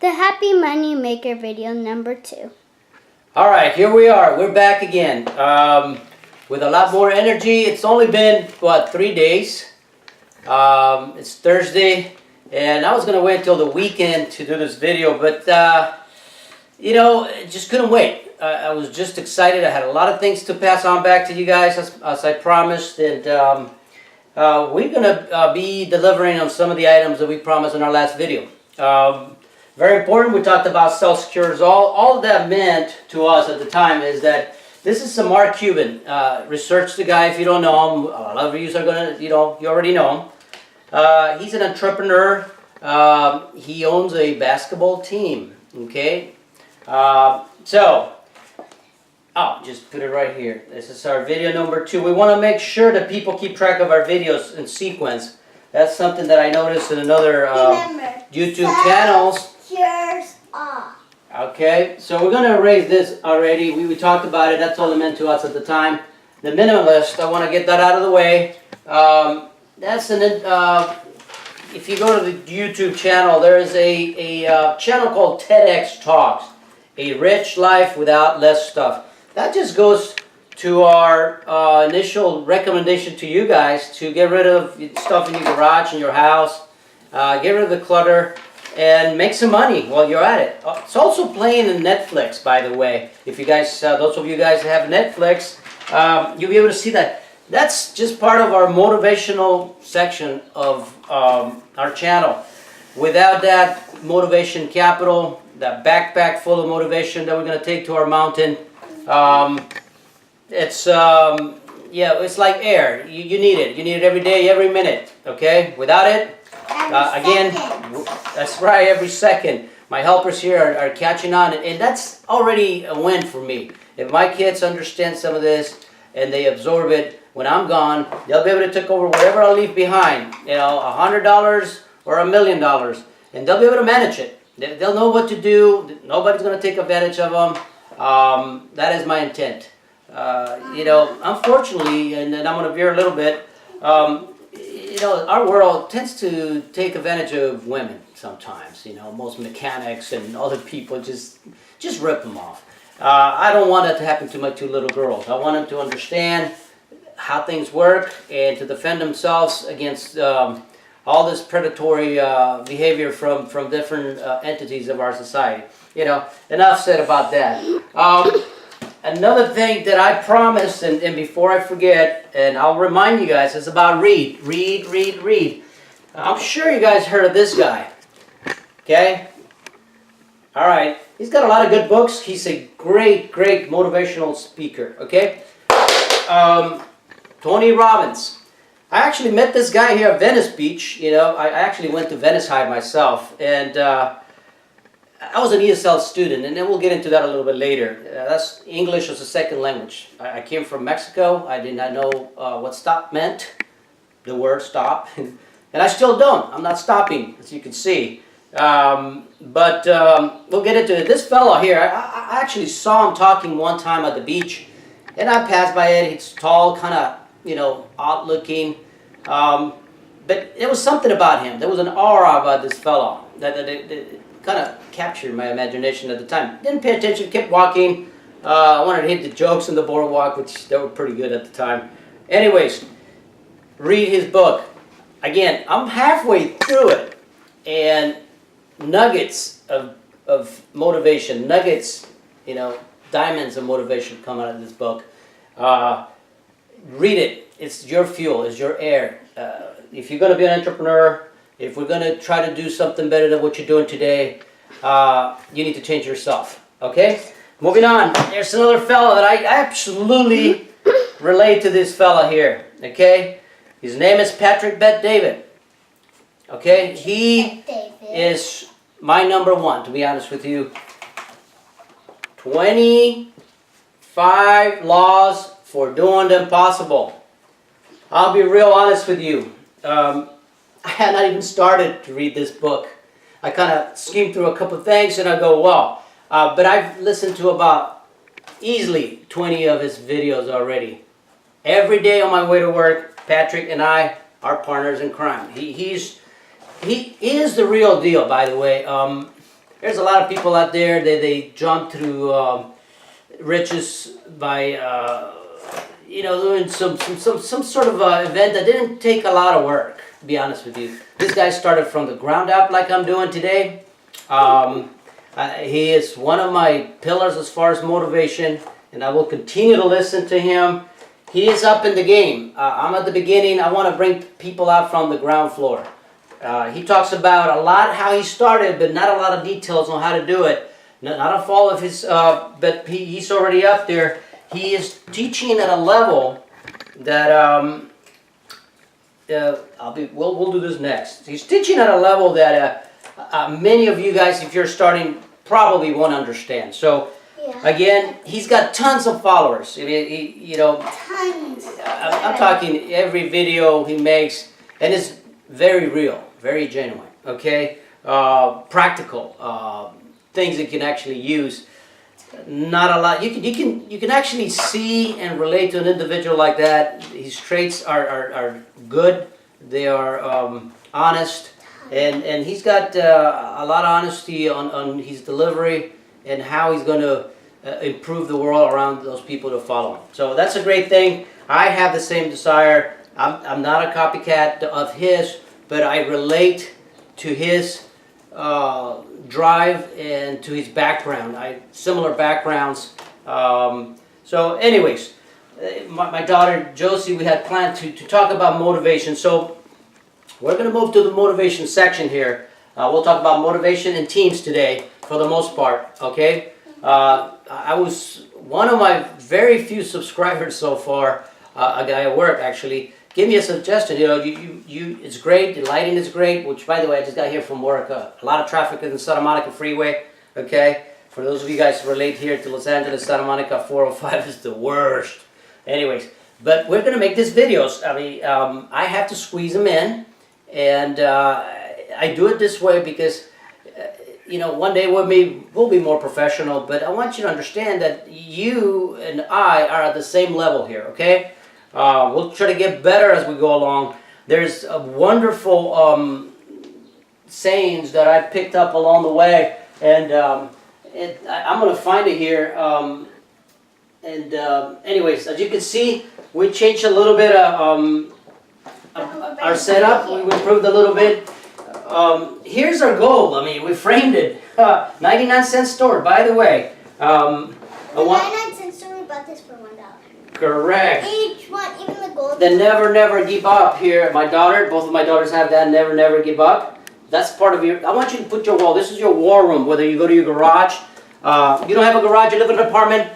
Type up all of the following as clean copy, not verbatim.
The Happy Money Maker video number 2. All right, here we are. We're back again with a lot more energy. It's only been, what, 3 days. It's Thursday, and I was going to wait until the weekend to do this video, but, just couldn't wait. I was just excited. I had a lot of things to pass on back to you guys, as I promised, and we're going to be delivering on some of the items that we promised in our last video. Very important, we talked about self-secures. All that meant to us at the time is that this is some Mark Cuban. Research the guy if you don't know him. A lot of you are going to, you already know him. He's an entrepreneur. He owns a basketball team, okay? Just put it right here. This is our video number 2. We want to make sure that people keep track of our videos in sequence. That's something that I noticed in another YouTube channels. Okay, so we're going to erase this already. We talked about it. That's all it meant to us at the time. The minimalist, I want to get that out of the way. If you go to the YouTube channel, there is a channel called TEDx Talks. A Rich Life Without Less Stuff. That just goes to our initial recommendation to you guys to get rid of stuff in your garage, in your house. Get rid of the clutter. And make some money while you're at it. It's also playing in Netflix, by the way. If you guys, those of you guys that have Netflix, you'll be able to see that. That's just part of our motivational section of our channel. Without that motivation capital, that backpack full of motivation that we're going to take to our mountain, it's like air. You need it. You need it every day, every minute. Okay? Without it, again, that's right, every second. My helpers here are catching on, and that's already a win for me. If my kids understand some of this and they absorb it, when I'm gone, they'll be able to take over whatever I leave behind. $100 or $1 million, and they'll be able to manage it. They'll know what to do. Nobody's going to take advantage of them. That is my intent. Unfortunately, and then I'm going to veer a little bit. Our world tends to take advantage of women sometimes. Most mechanics and other people just rip them off. I don't want that to happen to my 2 little girls. I want them to understand how things work and to defend themselves against all this predatory behavior from different entities of our society. Enough said about that. Another thing that I promised, and before I forget, and I'll remind you guys, is about read. I'm sure you guys heard of this guy. Okay? Alright. He's got a lot of good books. He's a great motivational speaker. Okay? Tony Robbins. I actually met this guy here at Venice Beach. I actually went to Venice High myself, and I was an ESL student, and then we'll get into that a little bit later. That's English as a second language. I came from Mexico. I did not know what stop meant, the word stop, and I still don't. I'm not stopping, as you can see. But we'll get into it. This fellow here, I actually saw him talking one time at the beach, and I passed by it. He's tall, kind of, odd looking. But there was something about him. There was an aura about this fellow that kind of captured my imagination at the time. Didn't pay attention, kept walking. I wanted to hit the jokes in the boardwalk, which they were pretty good at the time. Anyways, read his book. Again, I'm halfway through it, and nuggets of motivation, nuggets, diamonds of motivation come out of this book. Read it. It's your fuel. It's your air. If you're going to be an entrepreneur, if we're going to try to do something better than what you're doing today, you need to change yourself. Okay? Moving on. There's another fellow that I absolutely relate to this fellow here. Okay? His name is Patrick Bet-David. Okay? He is my number 1, to be honest with you. 25 laws for doing the impossible. I'll be real honest with you. I had not even started to read this book. I kind of skimmed through a couple of things and I go, wow. But I've listened to about easily 20 of his videos already. Every day on my way to work, Patrick and I are partners in crime. He is the real deal, by the way. there's a lot of people out there that they jump through riches by doing some sort of event that didn't take a lot of work, to be honest with you. This guy started from the ground up like I'm doing today. He is one of my pillars as far as motivation, and I will continue to listen to him. He is up in the game. I'm at the beginning. I want to bring people out from the ground floor. He talks about a lot how he started, but not a lot of details on how to do it. Not a fault of his, but he's already up there. He is teaching at a level that we'll do this next. He's teaching at a level that many of you guys, if you're starting, probably won't understand. So again, he's got tons of followers. I mean, Tons. I'm talking every video he makes, and it's very real, very genuine. Okay, practical things you can actually use. Not a lot. You can actually see and relate to an individual like that. His traits are good. They are honest, and he's got a lot of honesty on his delivery and how he's going to improve the world around those people to follow him. So that's a great thing. I have the same desire. I'm not a copycat of his, but I relate to his drive and to his background. Similar backgrounds. So anyways, my daughter Josie, we had planned to talk about motivation. So we're going to move to the motivation section here. We'll talk about motivation in teams today for the most part. Okay. I was one of my very few subscribers so far. A guy at work actually give me a suggestion. It's great. The lighting is great. Which, by the way, I just got here from work. A lot of traffic in the Santa Monica Freeway. Okay, for those of you guys who relate here to Los Angeles, Santa Monica 405 is the worst. Anyways, but we're gonna make these videos. I mean, I have to squeeze them in, and I do it this way because one day we'll be more professional. But I want you to understand that you and I are at the same level here. Okay. We'll try to get better as we go along. There's a wonderful sayings that I picked up along the way, and I'm going to find it here. Anyways, as you can see, we changed a little bit our setup. We improved a little bit. Here's our goal. I mean, we framed it. 99-cent store, by the way. 99-cent store, we bought this for $1. Correct. Each one, even the gold. The never give up here. Both of my daughters have that never give up. That's part of your, I want you to put your wall. This is your war room, whether you go to your garage. You don't have a garage, you live in an apartment.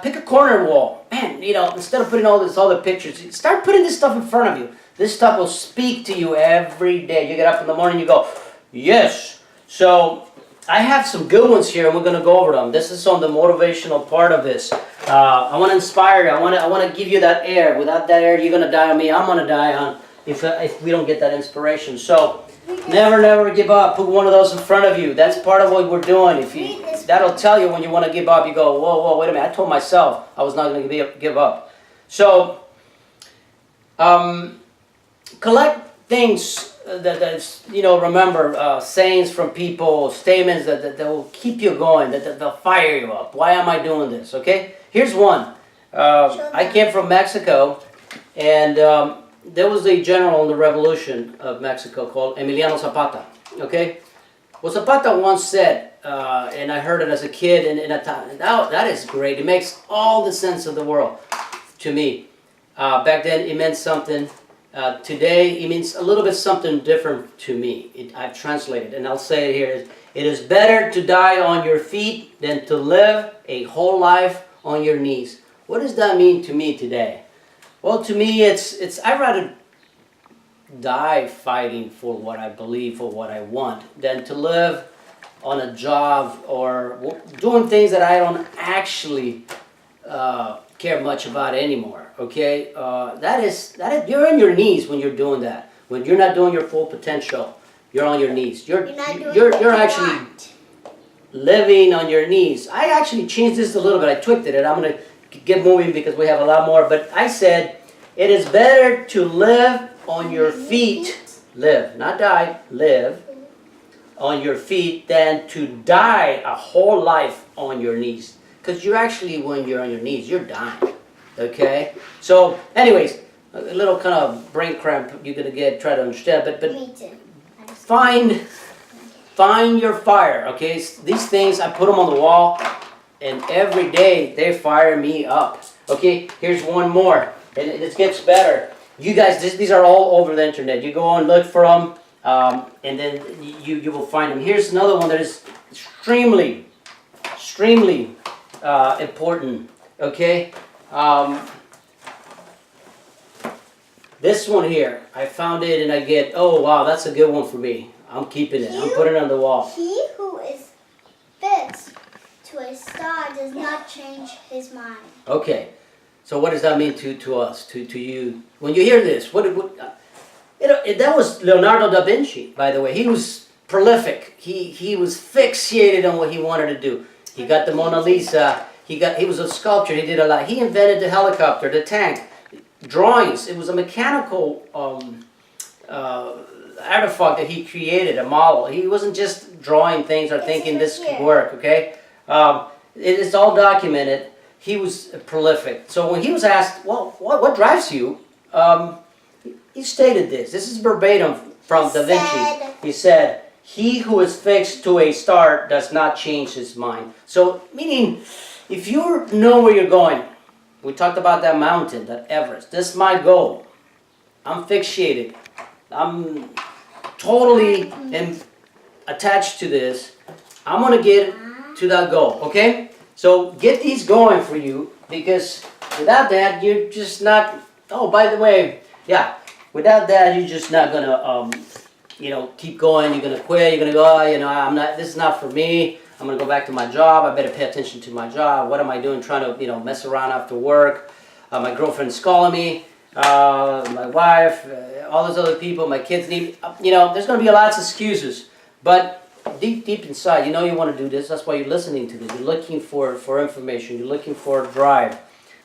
Pick a corner wall. Man, instead of putting all the pictures, start putting this stuff in front of you. This stuff will speak to you every day. You get up in the morning, you go, yes. So I have some good ones here, and we're going to go over them. This is on the motivational part of this. I want to inspire you. I want to give you that air. Without that air, you're going to die on me. I'm going to die on if we don't get that inspiration. So never give up. Put one of those in front of you. That's part of what we're doing. That'll tell you when you want to give up. You go, whoa, wait a minute. I told myself I was not going to give up. So collect things remember sayings from people, statements that will keep you going, that'll fire you up. Why am I doing this? Okay, here's one. I came from Mexico, and there was a general in the revolution of Mexico called Emiliano Zapata. Okay, well, Zapata once said, and I heard it as a kid, and I thought, that is great. It makes all the sense of the world to me. Back then, it meant something. Today, it means a little bit something different to me. I've translated, and I'll say it here. It is better to die on your feet than to live a whole life on your knees. What does that mean to me today? Well, to me, it's I'd rather die fighting for what I believe, for what I want, than to live on a job or doing things that I don't actually care much about anymore. Okay, that is you're on your knees when you're doing that. When you're not doing your full potential, you're on your knees. You're actually living on your knees. I actually changed this a little bit. I tweaked it. I'm going to get moving because we have a lot more. But I said it is better to live on your feet, live, not die, live, on your feet than to die a whole life on your knees. Because you're actually, when you're on your knees, you're dying. Okay? So, anyways, a little kind of brain cramp you're going to get, try to understand. But Me too. find your fire. Okay? These things, I put them on the wall, and every day they fire me up. Okay? Here's one more. And it gets better. You guys, these are all over the internet. You go and look for them, and then you will find them. Here's another one that is extremely important. Okay, this one here, I found it, and I get, oh wow, that's a good one for me. I'm keeping it. I'm putting it on the wall. He who is fixed to a star does not change his mind. Okay. So what does that mean to us, to you? When you hear this, that was Leonardo da Vinci, by the way. He was prolific. He was fixated on what he wanted to do. He got the Mona Lisa. He was a sculptor. He did a lot. He invented the helicopter, the tank, drawings. It was a mechanical artifact that he created, a model. He wasn't just drawing things or thinking this could work. Okay, it's all documented. He was prolific. So when he was asked, well, what drives you? He stated this. This is verbatim from Da Vinci. He said, he who is fixed to a star does not change his mind. So, meaning, if you know where you're going, we talked about that mountain, that Everest. This is my goal. I'm fixated. I'm totally attached to this. I'm going to get to that goal, okay? So get these going for you, because without that, you're just not, oh, by the way, yeah, without that, you're just not going to, keep going. You're going to quit. You're going to go, oh, this is not for me. I'm going to go back to my job. I better pay attention to my job. What am I doing trying to, mess around after work? My girlfriend's calling me, my wife, all those other people, my kids need, there's going to be lots of excuses. But deep inside, you want to do this. That's why you're listening to this. You're looking for information. You're looking for drive.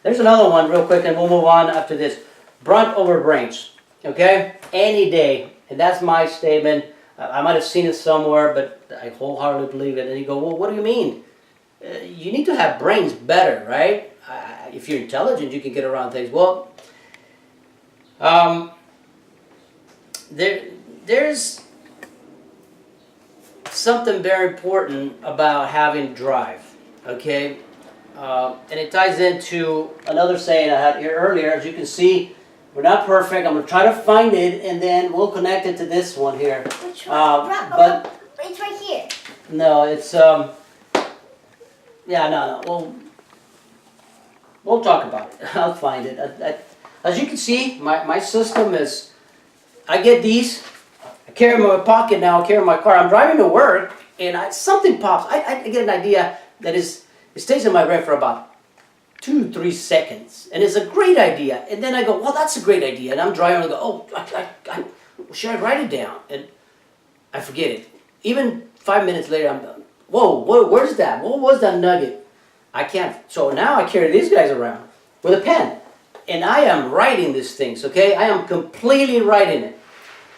There's another one real quick, and we'll move on after this. Brunt over brains. Okay? Any day. And that's my statement. I might have seen it somewhere, but I wholeheartedly believe it. And you go, well, what do you mean? You need to have brains better, right? If you're intelligent, you can get around things. Well, there's something very important about having drive, okay? And it ties into another saying I had here earlier. As you can see, we're not perfect. I'm going to try to find it, and then we'll connect it to this one here. Which one? But it's right here. No, it's, yeah, no. We'll talk about it. I'll find it. As you can see, my system is, I get these. I carry them in my pocket now, I carry them in my car. I'm driving to work, and something pops. I get an idea that it stays in my brain for about 2-3 seconds. And it's a great idea. And then I go, well, that's a great idea. And I'm driving and I go, oh, should I write it down? And I forget it. Even 5 minutes later, I'm done. Whoa, where's that? What was that nugget? I can't. So now I carry these guys around with a pen. And I am writing these things, okay? I am completely writing it.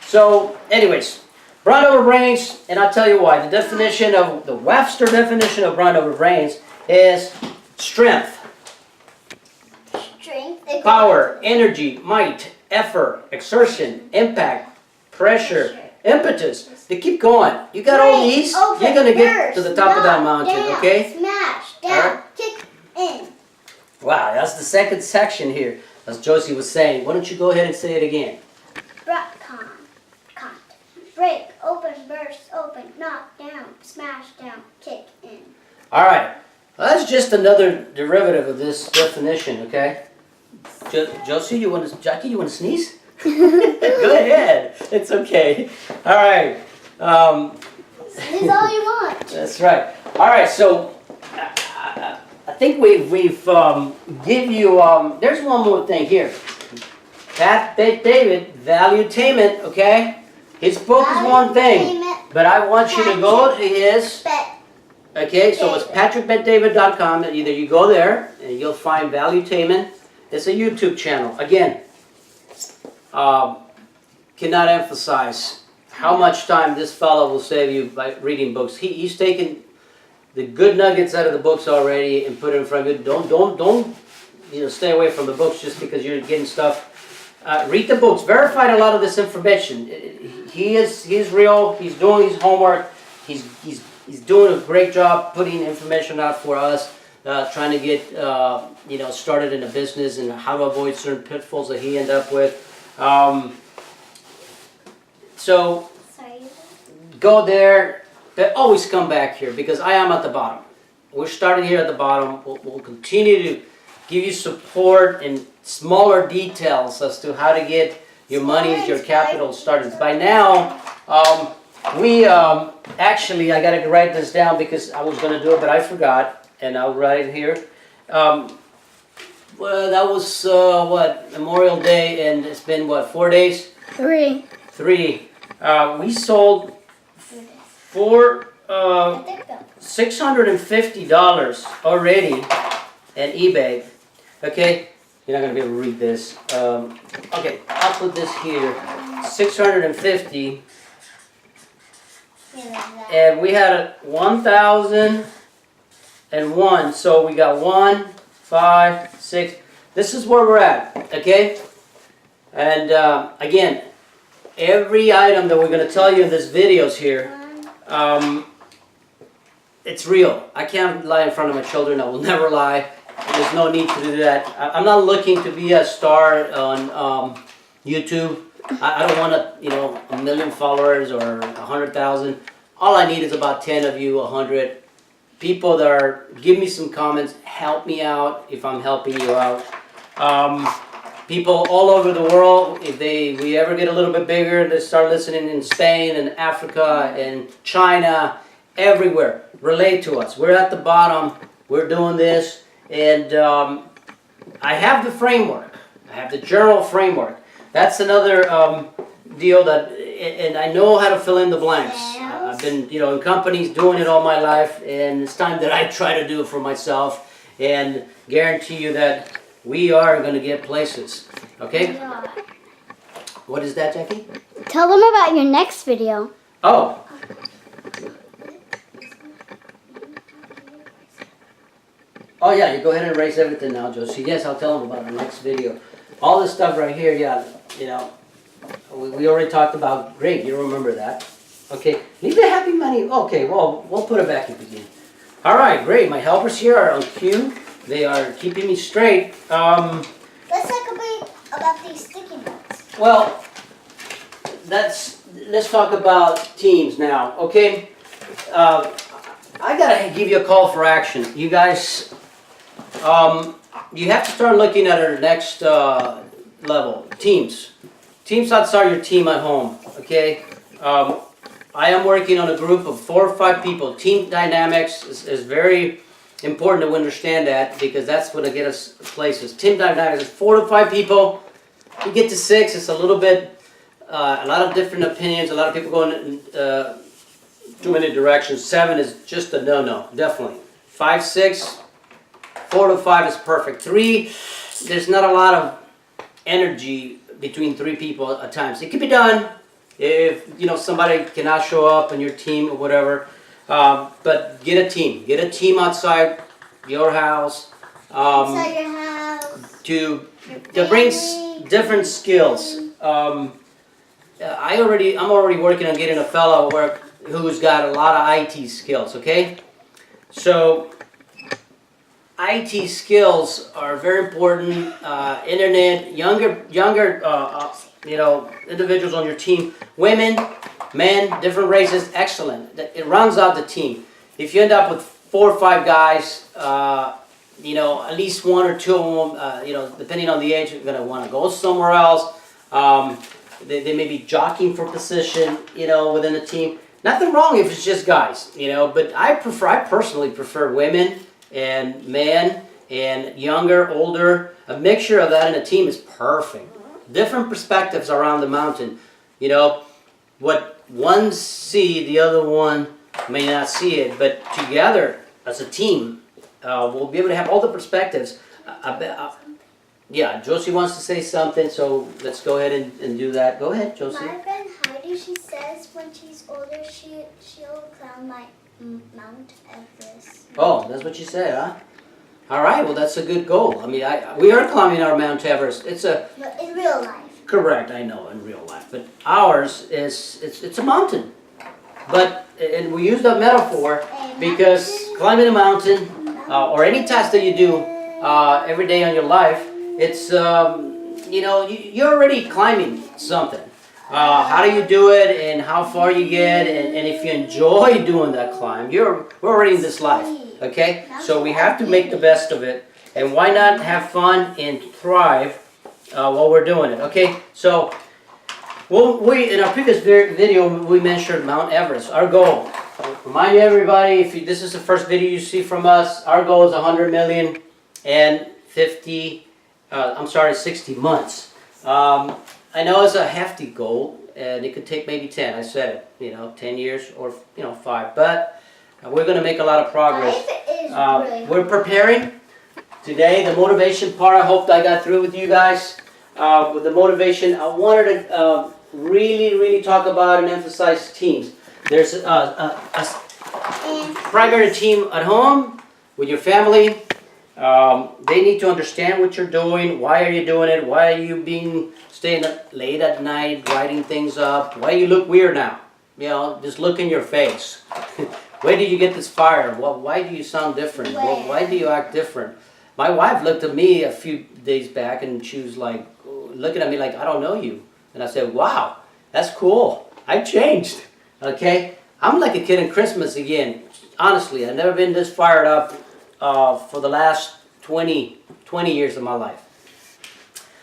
So, anyways, brunt over brains, and I'll tell you why. The Webster definition of brunt over brains is strength, power, energy, might, effort, exertion, impact, pressure, impetus. They keep going. You got all these, you're going to get to the top of that mountain, okay? Smash, down, kick, in. Wow, that's the second section here, as Josie was saying. Why don't you go ahead and say it again? Break, open, burst, open, knock down, smash down, kick in. All right. Well, that's just another derivative of this definition, okay? Josie, Jackie, you want to sneeze? Go ahead. It's okay. All right. Sneeze all you want. That's right. All right. So I think we've give you. There's one more thing here. Pat David, valuetainment, okay? His book is one thing, but I want you to go to his, okay, so it's patrickbetdavid.com. Either you go there and you'll find Valuetainment. It's a YouTube channel. Again, cannot emphasize how much time this fellow will save you by reading books. He's taken the good nuggets out of the books already and put it in front of you. Don't stay away from the books just because you're getting stuff. Read the books. Verified a lot of this information. He's real. He's doing his homework. He's doing a great job putting information out for us. Trying to get started in a business and how to avoid certain pitfalls that he ended up with. So go there, but always come back here because I am at the bottom. We're starting here at the bottom. We'll continue to give you support in smaller details as to how to get your monies, your capital started. By now, actually, I got to write this down because I was going to do it, but I forgot, and I'll write it here. Well, that was, Memorial Day, and it's been, 4 days? 3. 3. We sold for $650 already at eBay. Okay, you're not going to be able to read this. Okay, I'll put this here. 650. And we had 1,001. So we got 1, 5, 6. This is where we're at. Okay? And again, every item that we're going to tell you in this videos here, it's real. I can't lie in front of my children. I will never lie. There's no need to do that. I'm not looking to be a star on YouTube. I don't want a million followers or 100,000. All I need is about 10 of you, 100 people that are, give me some comments, help me out if I'm helping you out. People all over the world, if we ever get a little bit bigger, they start listening in Spain and Africa and China, everywhere, relate to us. We're at the bottom, we're doing this, and I have the framework. I have the journal framework. That's another deal that, and I know how to fill in the blanks. I've been, in companies doing it all my life, and it's time that I try to do it for myself, and guarantee you that we are going to get places. Okay? What is that, Jackie? Tell them about your next video. Oh. Oh yeah, you go ahead and erase everything now, Josie. Yes, I'll tell them about our next video. All this stuff right here, yeah, we already talked about. Great, you remember that. Okay, leave the happy money. Okay, well, we'll put it back in again. All right, great. My helpers here are on cue. They are keeping me straight. Let's talk about these sticky notes. Well, let's talk about teams now. Okay, I gotta give you a call for action, you guys. You have to start looking at our next level, teams. Teams outside your team at home, okay? I am working on a group of 4 or 5 people. Team dynamics is very important to understand that because that's what will get us places. Team dynamics is 4 to 5 people. You get to 6, it's a little bit, a lot of different opinions, a lot of people going in too many directions. 7 is just a no-no, definitely. 5, 6, 4 to 5 is perfect. 3, there's not a lot of energy between 3 people at times. It can be done if somebody cannot show up on your team or whatever. But get a team outside your house. Inside your house. To bring different skills. I'm already working on getting a fellow who's got a lot of IT skills. Okay, so IT skills are very important. Internet, younger, individuals on your team, women, men, different races, excellent. It rounds out the team. If you end up with 4 or 5 guys, at least 1 or 2 of them, depending on the age, are going to want to go somewhere else. They may be jockeying for position, within the team. Nothing wrong if it's just guys, but I personally prefer women and men and younger, older. A mixture of that in a team is perfect. Different perspectives around the mountain. What one see, the other one may not see it, but together as a team, we'll be able to have all the perspectives. Yeah, Josie wants to say something, so let's go ahead and do that. Go ahead, Josie. My friend Heidi, she says gets older, she'll climb Mount Everest. Oh, that's what you said, huh? All right, well, that's a good goal. I mean, we are climbing our Mount Everest. But in real life. Correct, I know, in real life. But ours it's a mountain. But, and we use that metaphor because climbing a mountain, or any task that you do every day on your life, it's, you know, you're already climbing something. How do you do it and how far you get, and if you enjoy doing that climb, we're already in this life, okay? So we have to make the best of it, and why not have fun and thrive while we're doing it, okay? So, in our previous video, we mentioned Mount Everest, our goal. Remind everybody, if this is the first video you see from us, our goal is 100 million and 60 months. I know it's a hefty goal, and it could take maybe 10. I said it, you know, 10 years or 5. But we're going to make a lot of progress. We're preparing today. The motivation part, I hope I got through with you guys. With the motivation, I wanted to really talk about and emphasize teams. There's a primary team at home with your family. They need to understand what you're doing. Why are you doing it? Why are you staying up late at night, writing things up? Why you look weird now? You know, just look in your face. Where did you get this fire? Why do you sound different? Why do you act different? My wife looked at me a few days back and she was like, looking at me like, I don't know you. And I said, wow, that's cool. I've changed. Okay? I'm like a kid in Christmas again. Honestly, I've never been this fired up for the last 20 years of my life.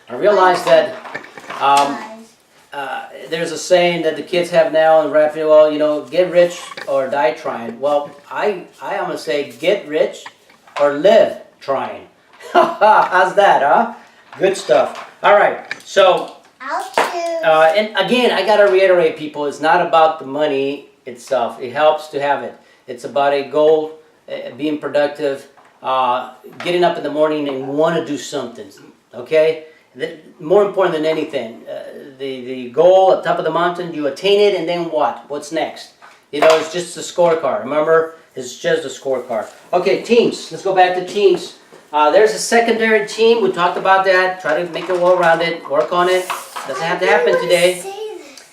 I realized that there's a saying that the kids have now in rap, well, you know, get rich or die trying. Well, I'm going to say get rich or live trying. How's that, huh? Good stuff. All right, so, and again, I got to reiterate, people, it's not about the money itself. It helps to have it. It's about a goal, being productive, getting up in the morning and want to do something, okay? More important than anything, the goal at the top of the mountain, you attain it, and then what? What's next? You know, it's just a scorecard. Remember, it's just a scorecard. Okay, teams. Let's go back to teams. There's a secondary team. We talked about that. Try to make it well-rounded. Work on it. Doesn't have to happen today.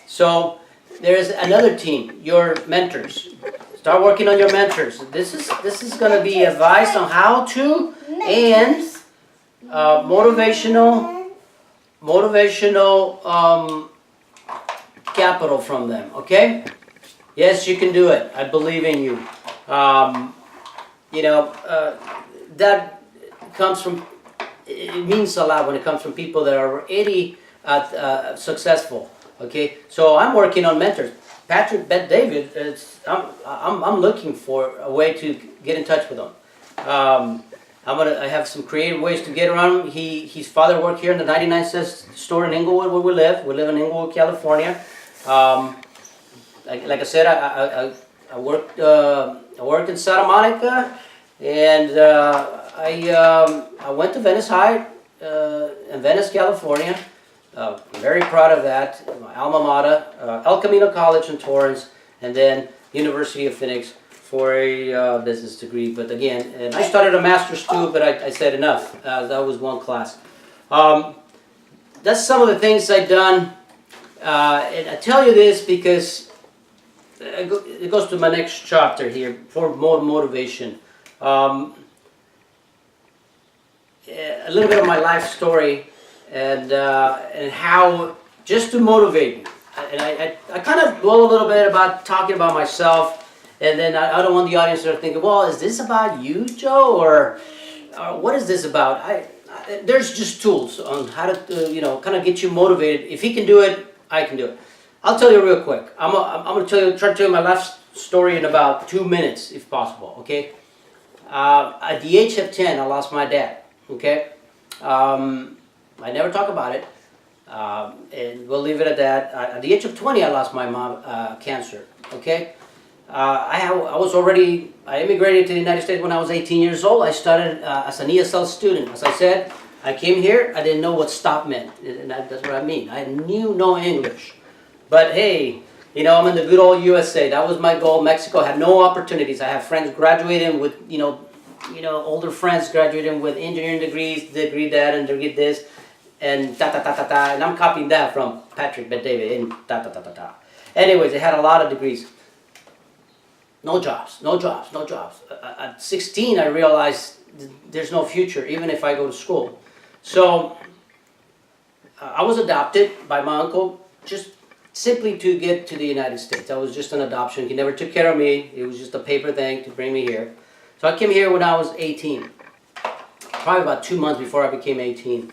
So there's another team, your mentors. Start working on your mentors. This is going to be advice on how to and motivational capital from them. Okay? Yes, you can do it. I believe in you. You know, that comes from, it means a lot when it comes from people that are already successful. Okay, so I'm working on mentors. Patrick, Bet David, I'm looking for a way to get in touch with him. I have some creative ways to get around him. His father worked here in the 99 cent store in Inglewood where we live. We live in Inglewood, California. Like I said, I worked in Santa Monica, and I went to Venice High in Venice, California. Very proud of that. My alma mater, El Camino College in Torrance, and then University of Phoenix for a business degree. But again, and I started a master's too, but I said enough. That was one class. That's some of the things I've done. And I tell you this because it goes to my next chapter here for more motivation. A little bit of my life story and how just to motivate me. And I kind of dwell a little bit about talking about myself, and then I don't want the audience to think, well, is this about you, Joe, or what is this about? There's just tools on how to kind of get you motivated. If he can do it, I can do it. I'll tell you real quick. I'm going to try to tell you my life story in about 2 minutes, if possible. Okay. At the age of 10, I lost my dad. Okay. I never talk about it, and we'll leave it at that. At the age of 20, I lost my mom cancer. Okay. I immigrated to the United States when I was 18 years old. I started as an ESL student. As I said, I came here. I didn't know what stop meant, and that's what I mean. I knew no English. But hey, You know, I'm in the good old USA. That was my goal. Mexico had no opportunities. I have friends graduating with, older friends graduating with engineering degrees, degree that and degree this, and ta-ta-ta-ta-ta. And I'm copying that from Patrick Bet-David and ta-ta-ta-ta-ta. Anyways, they had a lot of degrees. No jobs, no jobs, no jobs. At 16, I realized there's no future, even if I go to school. So I was adopted by my uncle just simply to get to the United States. I was just an adoption. He never took care of me. It was just a paper thing to bring me here. So I came here when I was 18, probably about 2 months before I became 18.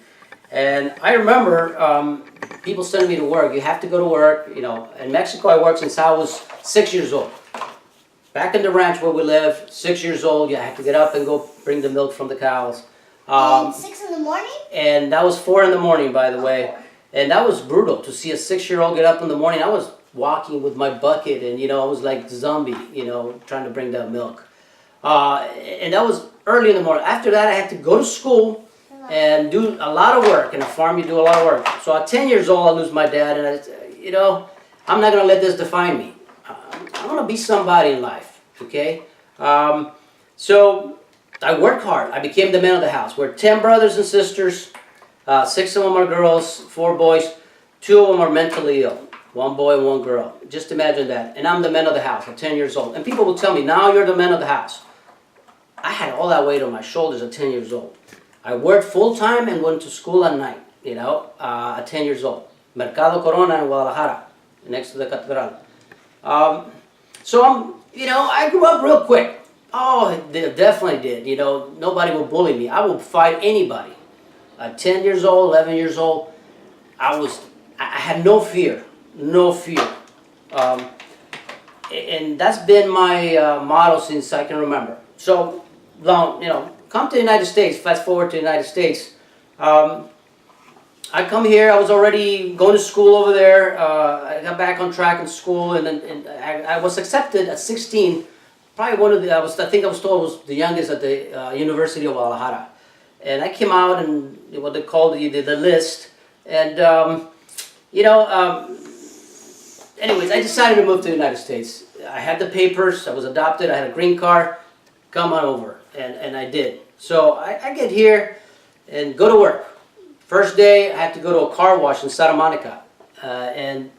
And I remember people sending me to work. You have to go to work. You know, in Mexico I worked since I was 6 years old. Back in the ranch where we live, 6 years old, you had to get up and go bring the milk from the cows. And 6 in the morning? And that was 4 in the morning, by the way. And that was brutal to see a 6-year-old get up in the morning. I was walking with my bucket and, I was like a zombie, trying to bring that milk. And that was early in the morning. After that, I had to go to school and do a lot of work. In a farm, you do a lot of work. So at 10 years old, I lose my dad. And, I'm not going to let this define me. I want to be somebody in life, okay? So I worked hard. I became the man of the house. We're 10 brothers and sisters. 6 of them are girls, 4 boys. 2 of them are mentally ill. 1 boy and 1 girl. Just imagine that. And I'm the man of the house at 10 years old. And people will tell me, now you're the man of the house. I had all that weight on my shoulders at 10 years old. I worked full-time and went to school at night, at 10 years old. Mercado Corona in Guadalajara, next to the Catedral. So I grew up real quick. Oh, they definitely did. Nobody will bully me. I will fight anybody. At 10 years old, 11 years old, I had no fear. No fear. And that's been my motto since I can remember. So, come to the United States, fast forward to the United States. I come here, I was already going to school over there. I got back on track in school, and I was accepted at 16. Probably one of the, I think I was told I was the youngest at the University of Guadalajara. And I came out and what they called the list. And, anyways, I decided to move to the United States. I had the papers, I was adopted, I had a green card. Come on over. And I did. So I get here and go to work. First day, I had to go to a car wash in Santa Monica. And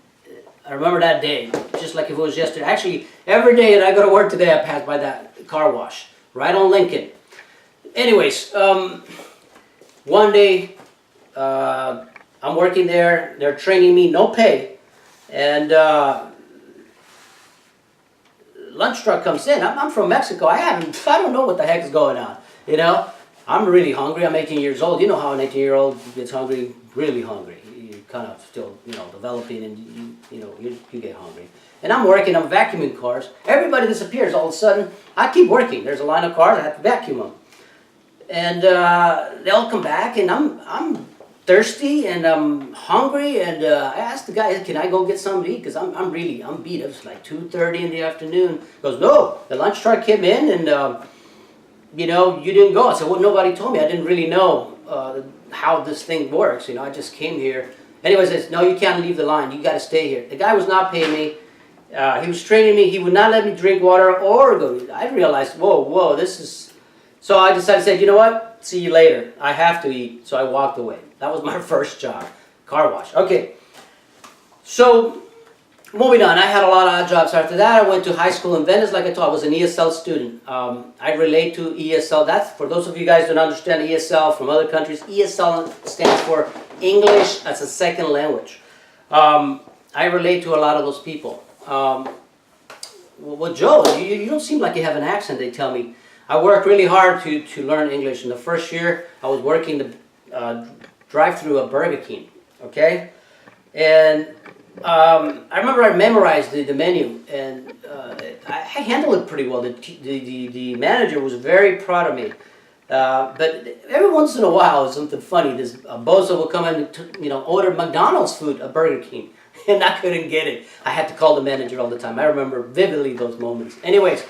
I remember that day, just like if it was yesterday. Actually, every day that I go to work today, I pass by that car wash, right on Lincoln. Anyways, one day, I'm working there. They're training me, no pay. And lunch truck comes in. I'm from Mexico. I don't know what the heck is going on, I'm really hungry. I'm 18 years old. You know how an 18-year-old gets hungry, really hungry. You're kind of still, developing, and you get hungry. And I'm working. I'm vacuuming cars. Everybody disappears all of a sudden. I keep working. There's a line of cars. I have to vacuum them. And they all come back, and I'm thirsty and I'm hungry. And I asked the guy, "Can I go get something to eat? Because I'm beat. It was like 2:30 in the afternoon." He goes, "No, the lunch truck came in and." You didn't go. I said, well, nobody told me. I didn't really know how this thing works. I just came here. Anyways, I said, no, you can't leave the line. You got to stay here. The guy was not paying me. He was training me. He would not let me drink water or go. I realized, whoa, this is... So I decided to say, you know what? See you later. I have to eat. So I walked away. That was my first job. Car wash. Okay. So... moving on, I had a lot of odd jobs. After that, I went to high school in Venice. Like I told, I was an ESL student. I relate to ESL. That's, for those of you guys who don't understand ESL from other countries, ESL stands for English as a Second Language. I relate to a lot of those people. Well, Joe, you don't seem like you have an accent, they tell me. I worked really hard to learn English. In the first year, I was working the drive-through at Burger King, okay? And I remember I memorized the menu, and I handled it pretty well. The manager was very proud of me. But every once in a while, something funny. This bozo would come in and order McDonald's food at Burger King, and I couldn't get it. I had to call the manager all the time. I remember vividly those moments. Anyways,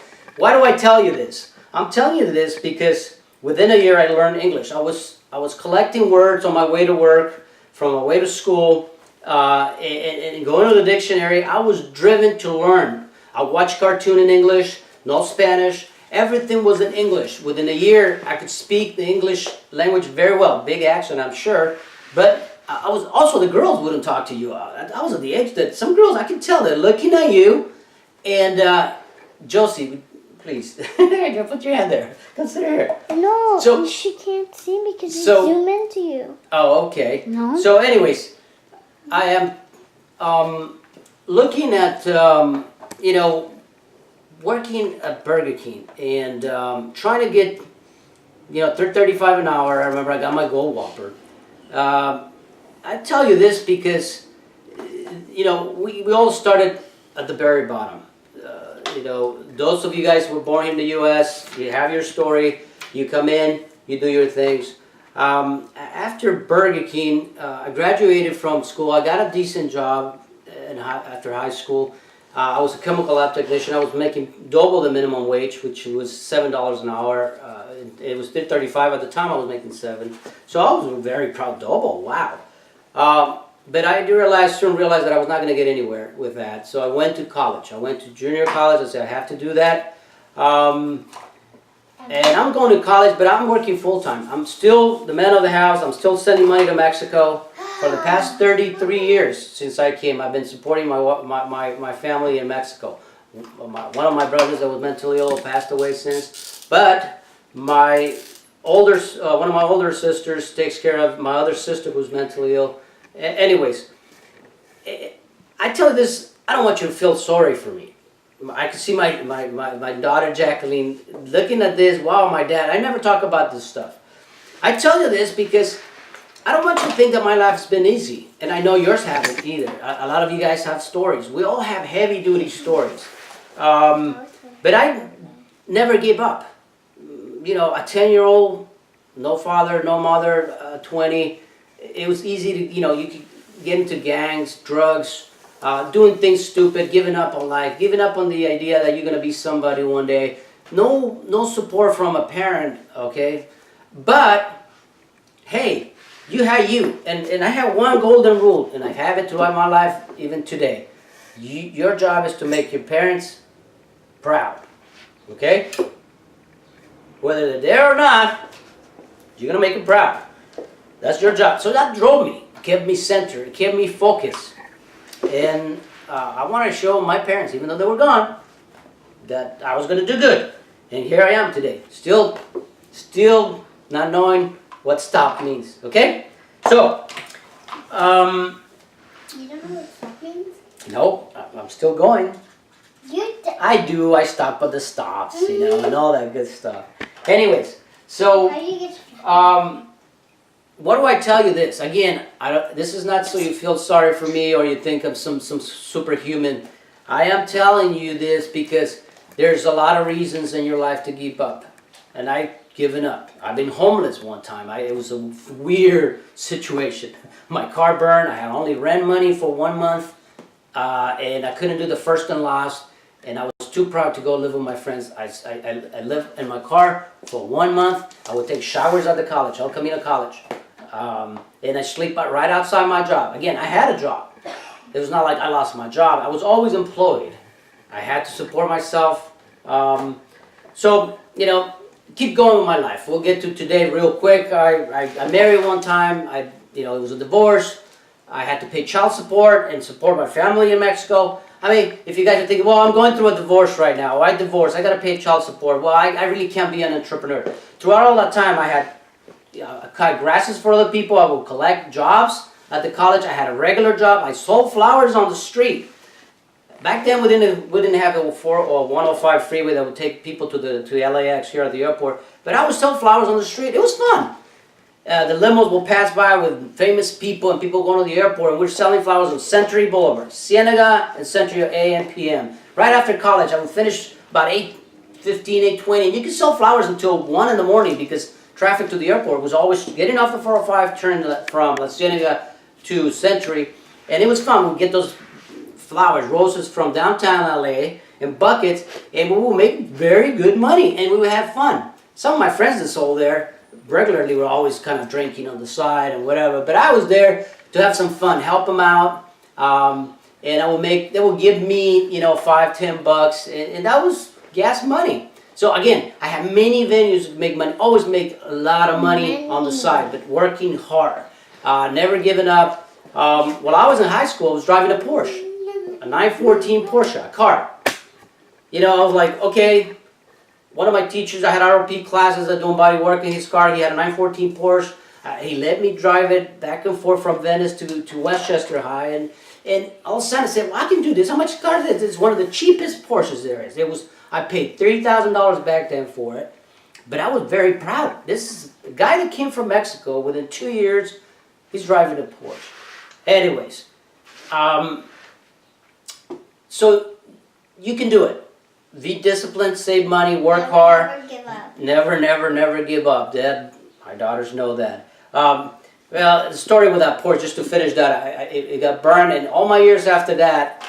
why do I tell you this? I'm telling you this because within a year I learned English. I was collecting words on my way to work, from my way to school. and going to the dictionary. I was driven to learn. I watched cartoon in English, no Spanish. Everything was in English. Within a year, I could speak the English language very well. Big accent, I'm sure. But I was also, the girls wouldn't talk to you. I was at the age that some girls, I can tell they're looking at you. And Josie, please, there you go, put your hand there. Consider here. No, So- she can't see me because you So- zoom into you. Oh, okay. No. So anyways, I am looking at, you know, working at Burger King and trying to get, you know, $3.35 an hour. I remember I got my Gold Whopper. I tell you this because, you know, we all started at the very bottom. You know, those of you guys who were born in the U.S., you have your story, you come in, you do your things. After Burger King, I graduated from school. I got a decent job after high school. I was a chemical lab technician. I was making double the minimum wage, which was $7 an hour. It was $3.35 at the time. I was making $7. So I was very proud. Double, wow. But I soon realized that I was not going to get anywhere with that. So I went to college. I went to junior college. I said, I have to do that. And I'm going to college, but I'm working full-time. I'm still the man of the house. I'm still sending money to Mexico. For the past 33 years since I came, I've been supporting my family in Mexico. One of my brothers that was mentally ill passed away since. But one of my older sisters takes care of my other sister who's mentally ill. Anyways, I tell you this, I don't want you to feel sorry for me. I can see my daughter Jacqueline looking at this. Wow, my dad. I never talk about this stuff. I tell you this because I don't want you to think that my life's been easy. And I know yours haven't either. A lot of you guys have stories. We all have heavy-duty stories. But I never gave up. You know, a 10-year-old, no father, no mother, 20. It was easy to, you know, you could get into gangs, drugs, doing things stupid, giving up on life, giving up on the idea that you're going to be somebody one day. No support from a parent, okay? But, hey, you had you. And I have one golden rule, and I have it throughout my life, even today. Your job is to make your parents proud, okay? Whether they're there or not, you're going to make them proud. That's your job. So that drove me, kept me centered, kept me focused. And I want to show my parents, even though they were gone, that I was going to do good. And here I am today, still not knowing what stop means. Okay? So, You don't know what stop means? no, I'm still going. I do. I stop at the stops, you know, and all that good stuff. Anyways, so How do you get to what do I tell you this? Again, this is not so you feel sorry for me or you think I'm some superhuman. I am telling you this because there's a lot of reasons in your life to give up. And I've given up. I've been homeless one time. It was a weird situation. My car burned. I had only rent money for 1 month. And I couldn't do the first and last. And I was too proud to go live with my friends. I lived in my car for 1 month. I would take showers at the college, El Camino College. And I sleep right outside my job. Again, I had a job. It was not like I lost my job. I was always employed. I had to support myself. So, you know, keep going with my life. We'll get to today real quick. I married one time. It was a divorce. I had to pay child support and support my family in Mexico. I mean, if you guys are thinking, well, I'm going through a divorce right now. I divorced. I got to pay child support. Well, I really can't be an entrepreneur. Throughout all that time, I had I cut grasses for other people. I would collect jobs at the college. I had a regular job. I sold flowers on the street. Back then, we didn't have the 105 freeway that would take people to LAX here at the airport. But I would sell flowers on the street. It was fun. The limos will pass by with famous people and people going to the airport, and we're selling flowers on Century Boulevard, Cienega and Century AM PM. Right after college, I would finish about 8:15, 8:20, and you could sell flowers until 1 in the morning because traffic to the airport was always getting off the 405, turning from La Cienega to Century, and it was fun. We'd get those flowers, roses from downtown LA in buckets, and we would make very good money, and we would have fun. Some of my friends that sold there regularly were always kind of drinking on the side and whatever, but I was there to have some fun, help them out, and they will give me, you know, $5-10, and that was gas money. So again, I have many venues to make money, always make a lot of money on the side, but working hard, never giving up. While I was in high school, I was driving a Porsche, a 914 Porsche, a car. You know, I was like, okay, one of my teachers, I had ROP classes at doing body work in his car. He had a 914 Porsche. He let me drive it back and forth from Venice to Westchester High. And all of a sudden I said, well, I can do this. How much car is this? It's one of the cheapest Porsches there is. I paid $30,000 back then for it. But I was very proud. This is a guy that came from Mexico. Within 2 years, he's driving a Porsche. Anyways, so you can do it. Be disciplined, save money, work hard. Never give up. Never give up. Dad, my daughters know that. Well, the story with that Porsche, just to finish that, it got burned, and all my years after that,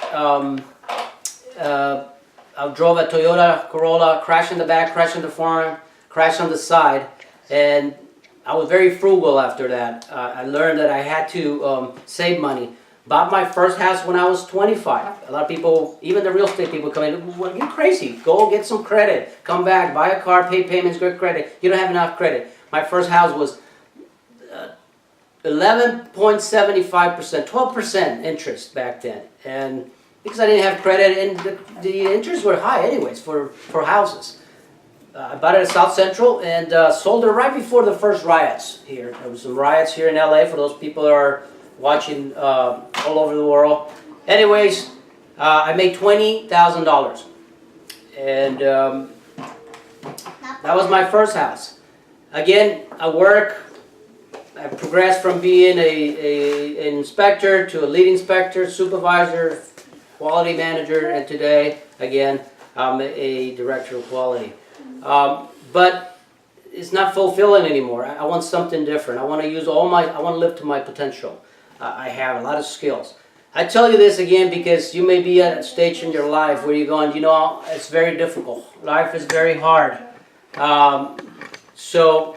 I drove a Toyota Corolla, crashed in the back, crashed in the front, crashed on the side, and I was very frugal after that. I learned that I had to save money. Bought my first house when I was 25. A lot of people, even the real estate people come in, well, you're crazy. Go get some credit. Come back, buy a car, pay payments, get credit. You don't have enough credit. My first house was 11.75%, 12% interest back then. And because I didn't have credit, and the interests were high anyways for houses. I bought it at South Central and sold it right before the first riots here. There was some riots here in LA for those people that are watching all over the world. Anyways, I made $20,000. And that was my first house. Again, I progressed from being an inspector to a lead inspector, supervisor, quality manager, and today, again, I'm a director of quality. But it's not fulfilling anymore. I want something different. I want to use I want to live to my potential. I have a lot of skills. I tell you this again because you may be at a stage in your life where you're going, you know, it's very difficult. Life is very hard. So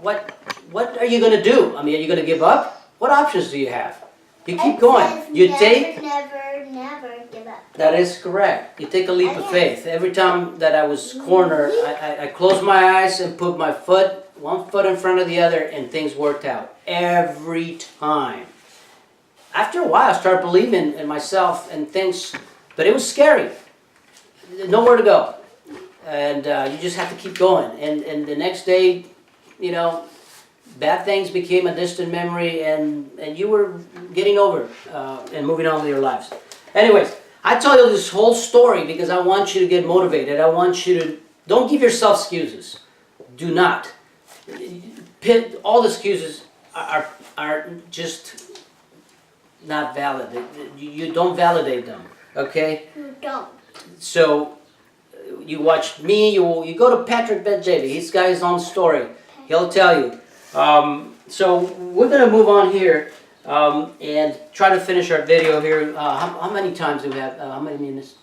what are you going to do? I mean, are you going to give up? What options do you have? You keep going. You Never give up. That is correct. You take a leap of faith. Every time that I was cornered, I closed my eyes and put my one foot in front of the other, and things worked out. Every time. After a while, I started believing in myself and things, but it was scary. Nowhere to go. And you just have to keep going. And the next day, you know, bad things became a distant memory, and you were getting over it, and moving on with your lives. Anyways, I tell you this whole story because I want you to get motivated. I want you to, don't give yourself excuses. Do not. All the excuses are just not valid. You don't validate them, okay? You don't. So, you watch me, you go to Patrick Bet-David. He's got his own story. He'll tell you. So we're going to move on here and try to finish our video here. How many times do we have? How many minutes?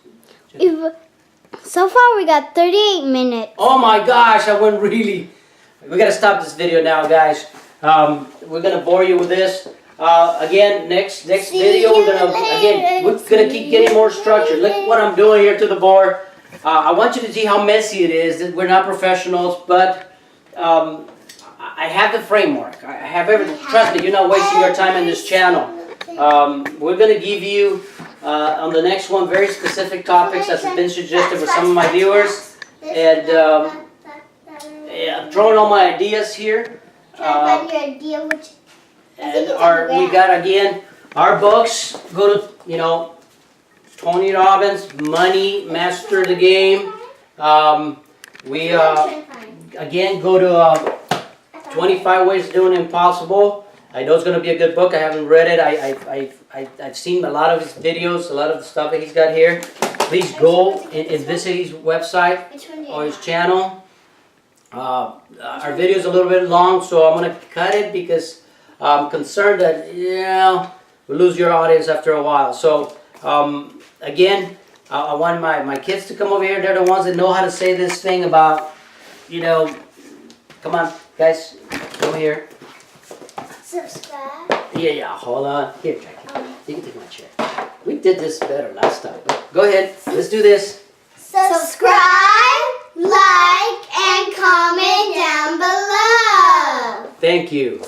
So far we got 38 minutes. Oh my gosh, I went really... We got to stop this video now, guys. We're going to bore you with this. Again, next video, we're going to keep getting more structure. Look what I'm doing here to the board. I want you to see how messy it is. We're not professionals, but I have the framework. I have everything. Trust me, you're not wasting your time on this channel. We're going to give you, on the next one, very specific topics that's been suggested for some of my viewers. And I'm throwing all my ideas here. Can I your idea which... And we got, again, our books. Go to, you know, Tony Robbins, Money, Master the Game. We, again, go to 25 Ways of Doing the Impossible. I know it's going to be a good book. I haven't read it. I've seen a lot of his videos, a lot of the stuff that he's got here. Please go and visit his website or his channel. Our video is a little bit long, so I'm going to cut it because I'm concerned that, you know, we'll lose your audience after a while. So, again, I want my kids to come over here. They're the ones that know how to say this thing about, you know, come on, guys, over here. Subscribe. Yeah, hold on. Here, Jackie. You can take my chair. We did this better last time. Go ahead. Let's do this. Subscribe, like, and comment down below. Thank you.